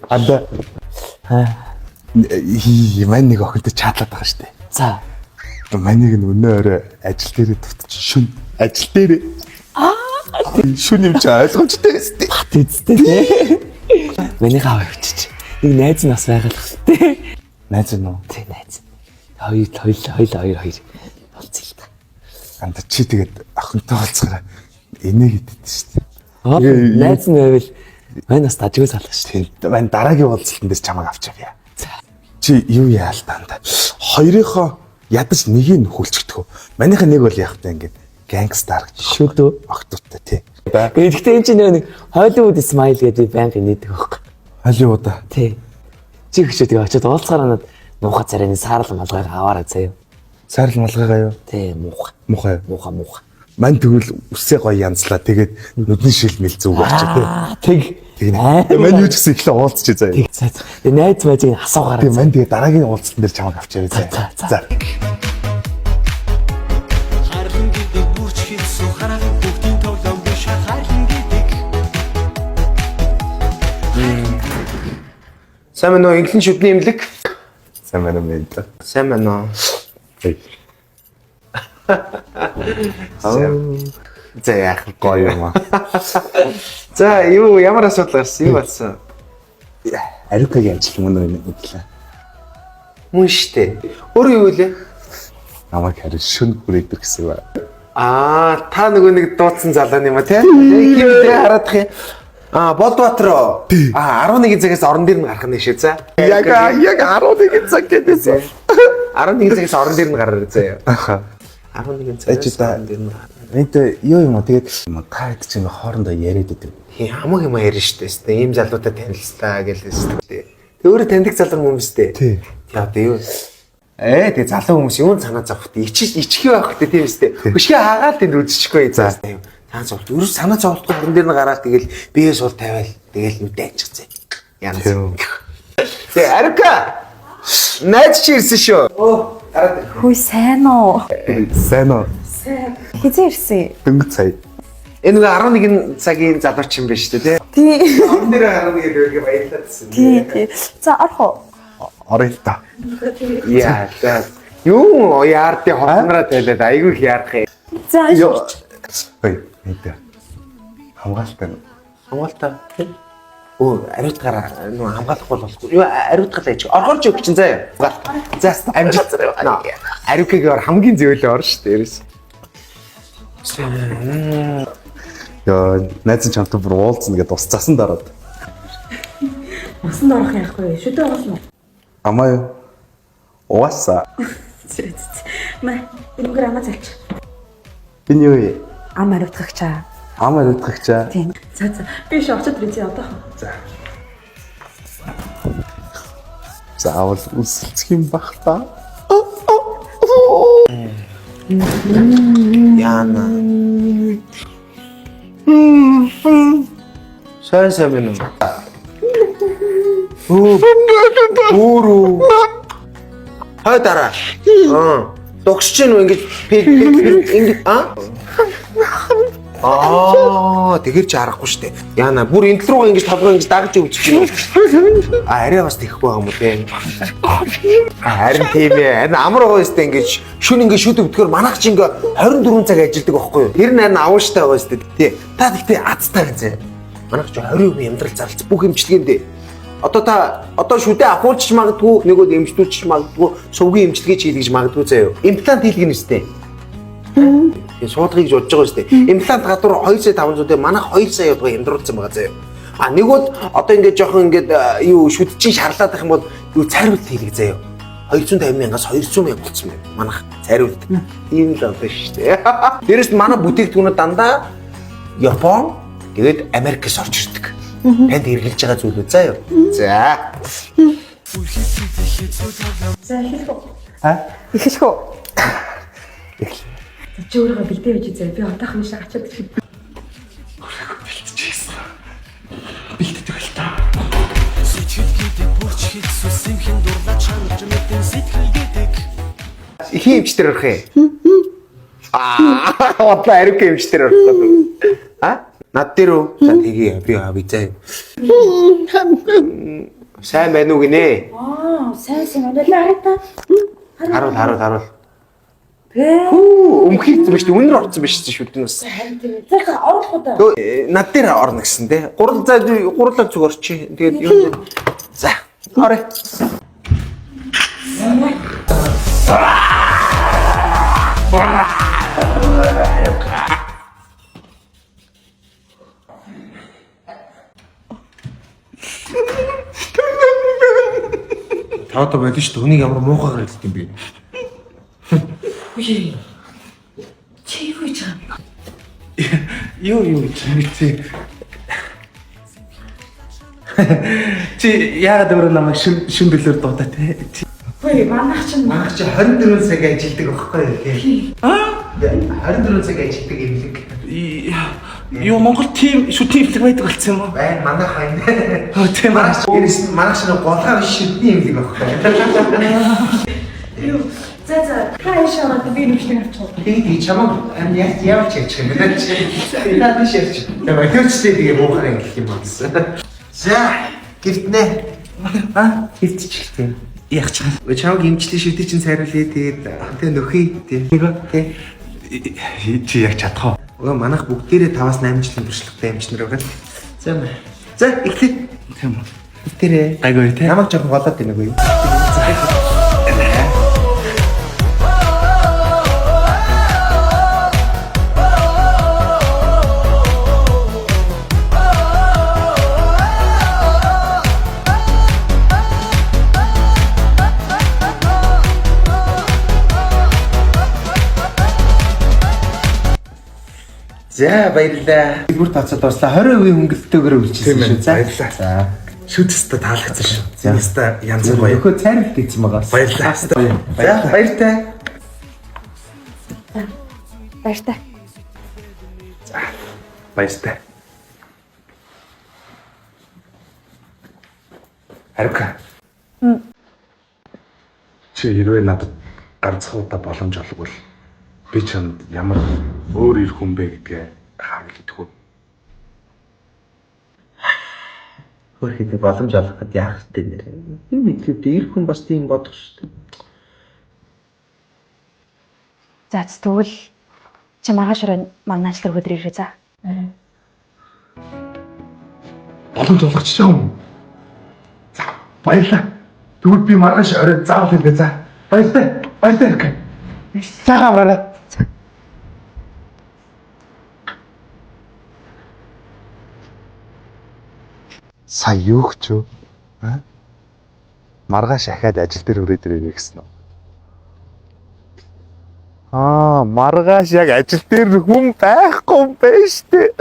Анда. Мань нэг охинтой чатлаад байгаа штэ. За. Маныг нь өнөө орой ажил дээрээ дутчих шүн. Ажил дээрээ. Шүн юм чи ойлгомжтой өстэй. Бат үстэй тий. Миний хаа явчих. Нэг найз нь бас байгаад хэвчтэй. Найз нь уу? Тий найз. Хоёр болцъё л та. Анда чи тэгээд охинтой болцгороо энэ гэдэг штэ. Найз нь байвал мань бас дажгүй салах штэ. Мань дараагийн уулзалтан дээр чамайг авч явъя. Чи юу яа л таанда. Хоёрынхоо ядаж нэгийг хөлчгдөхөө. Манийха нэг бол яг та ингээд гангстар гэж шүү дээ. огтудтай тий. Гэхдээ энэ чинь нэг Hollywood smile гэдэг байнг нэдэг байхгүй. Hollywood. Тий. Чи хөчөөд очиод уулзахаар надад муухай царайны саарл малгайг аваарай заяа. Саарл малгайгаа юу? Тий, муухай. Мань тэгвэл үсээ гоё янзлаа. Тэгээд нүдний шил мэл зүг болчих тий. Тэг. Мань юу ч гэсэн ихлэ уулзчих заяа. Тэгээ найз мажиг асуугаарай. Тэгээ мань тэгээ дараагийн уулзалтан дээр чамайг авч явъя заяа. За. Сайн байна уу? Инглиш шүдний имлэг. Сайн байна уу? Сайн байна уу? За яах гоё юм аа. За юу ямар асуудал гарсан? Юу болсон? Ариукагийн ажил мөн үү гэдлээ. Мөн штэ. Өөрөө юу вэ? Намайг харин шүн хүрээдэг гэсэн ба. Та нөгөө нэг дуудсан залааны юм а тий? Хэмдээ хараадах юм. Болдбаатар. 11 цагаас орон дээр нь гарах нь шээ за. Яг 11 цаг гэдээсээ. 11 цагаас орон дээр нь гараарай заяа. 11 цагаас орон дээр нь. Энд юу юм аа тэгээд та хэд чинь хоорондоо яриад идэв. Хамаг юм ярина штэ. Ийм залуутай танилцлаа гэлээс штэ. Тэг өөрөө таньдаг залуу хүмүүс штэ. Тий. Яа тэг юу. Тэгээ залуу хүмүүс юун санаа зовхт ичхий байх хэрэгтэй тийм үстэй. Хөшгөө хаагаад тэнд үзчихгүй заа. Санаа зовхт. Ерөөс санаа зовхгүй бүрэн дээр нь гараад тэгэл бие суул тавиал тэгэл нүдэ анчихсан. Яна. Тэгээ Ариука. Найз чи ирсэн шүү. Хөөе сайн уу? Сайн уу? Сайн. Хизээ ирсэн? Дөнгөж сая. Энэ нэг 11 цагийн залууч юм байна шүү дээ тий. Орон дээр 11 дөрөв баярлалаа. Тий. За орох уу? Орё л та. Яа за. Юу яард хотнороо тайлаад айгүй их яарах юм. За Ой, энэ хамгаалтай. Ариутгаараа нөө хамгаалахгүй болохгүй. Юу ариутгалаа чи орхорч өг чин заа. За амжилт. Ариукагийн хамгийн зөөлөө орно шүү дээ. Ерөөс. Яа, найз нь чамтай бүр уулзна гэдээ ус цасан дараад. Усанд орох яахгүй шүдэ болно. Амаа юу? Уусаа. Мэ, энэ грамма залч. Энэ юу вэ? Ам ариутгагчаа. Ам ариутгагчаа. Тийм. За. Би шоочод ирээ одоо. За. Заавал үсэлцэх юм бах та. Яна. Сайн байна уу? Өөрөө. Хай дараа. Догсож гин үү ингэж ингэж тэгэр чи харахгүй штэ. Яна бүр энэ руугаа ингэж тавгаа ингэж дагж өгч чинь. Арай бас тэхгүй байгаа юм уу те. Харин тийм ээ. Энэ амар байгаа штэ ингэж шүн ингэ шүд өвдгөр манайх чи ингэ 24 цаг ажилладаг байхгүй юу? Тэр нэр нь авууштай байгаа штэ тий. Та тэгтээ азтай гэсэн. Манайх чи 20% амьдрал зарлц бүх эмчилгээндээ. Одоо шүдэ ахуулж магадгүй нөгөөд эмчтүүлж магадгүй сувгийн эмчилгээ хийлгэж магадгүй заяа. Имплант хийлгэнэ штэ. Суудгийг гэж бодож байгаа шүү дээ. Имплант гадуур 2,500 манайх 2 сая удаа хямдруулсан байгаа заяа. Нэгүүд одоо ингээд жоохон ингээд юу шүдчин шарлаад байх юм бол юу цайруулт хийлгэж заяа. 250,000-аас 200,000 болцсон байна. Манайх цайруулт. Тийм л одоо шүү дээ. Дээрээс нь манай бүтээгдэхүүнүүд дандаа Япон тэгээд Америкээс орж ирдэг. Танд хэрэгжилж байгаа зүйлүүд заяа. За. За эхлэх үү? Эхлэх үү? Чи өөрөө бэлдээ байж зэ. Би одоохон шиг ачаад чи. Бэлтчихсэн. Бэлтдэг л та. Хин эмчтэр орох юм. Одоо Ариука эмчтэр орох гэдэг. Над дээр үү? За тгий би авъя заа. Сайн байна уу гинэ? сайн байна та. Харуул. Бэ. Өмхий зү биш үнэр орсон биш шүү дээ бас. За орох уу да. Над дээр орно гэсэн те. Гурлаа зүг орчих. Тэгээд юу. За орё. Таата байдаг шүү дээ. Хүнийг ямар муухайгаар хэлдэг юм бэ? Үгүй. Чи юу гэж байгаа Юу чи. Чи яагаад өөрөө намайг шүн дэлгэр дуудаа те? Үгүй манайх чинь 24 цаг ажилдаг байхгүй юу? 24 цаг ажилдаг имлэг. Юу Монгол тим шүтимлэг байдаг болсон юм уу? Байна манайх байна. Тийм аа. Манайх шиг голгоо биш шүтний имлэг байхгүй юу? юу. За хааш ороод би нүчлэг авчих. Тэгээд чамаг явж яачих юм бэ? Надад биш ярьчих. Тэгээд өчтдээ тэгээ буухаар ингэх юм болсон. За гэртнэ. Гэртчихтэй. Яг ч. Чамаг имчлээ шүтий чинь сайруулъя тэгээд тэгээ нөхий тий. Чи яг чадах уу? Өө манайх бүгдээрээ 5-8 жилийн туршлагатай эмчнэр байгаа. За эхлэе. Тийм үү. Бүгдээрээ Айгүй те. намайг жоохон болоод байна уу юу? За баярлалаа. Бүр тацаад баслаа 20% хөнгөлөлтөөр үйлчилсэн шүү. Баярлалаа. За. Шүтстэй таалагдсан шүү. Яста янз бүр баяр. Нөхөө цайруулт хийсэн байгаа. Баярлалаа. За баяртай. баяртай. Баяртай. Харка. Чи хэрвээ надад ганцхан удаа боломж олгвол би чамд ямар өөр ир хүн бэ гэдгээ харуулдаг. Хөрхөд боломж олгоход яах вэ нэр? Энэ мэдлэгтэй ир хүн бас тийм бодох шүү дээ. За тэгвэл чи маргааш өрөө магнаачлал өдөр ирээ за. Боломж олгочих юм. За баярлаа. Тэгвэл би маргааш орой заавал иргэ за. Баяртай. Харка. Цагаан аваарай. Сая юу гэж юу? Маргааш ахаад ажил дээр өрөөд ирээ гэсэн үү? Маргааш яг ажил дээр хүн байхгүй юм байна штэ.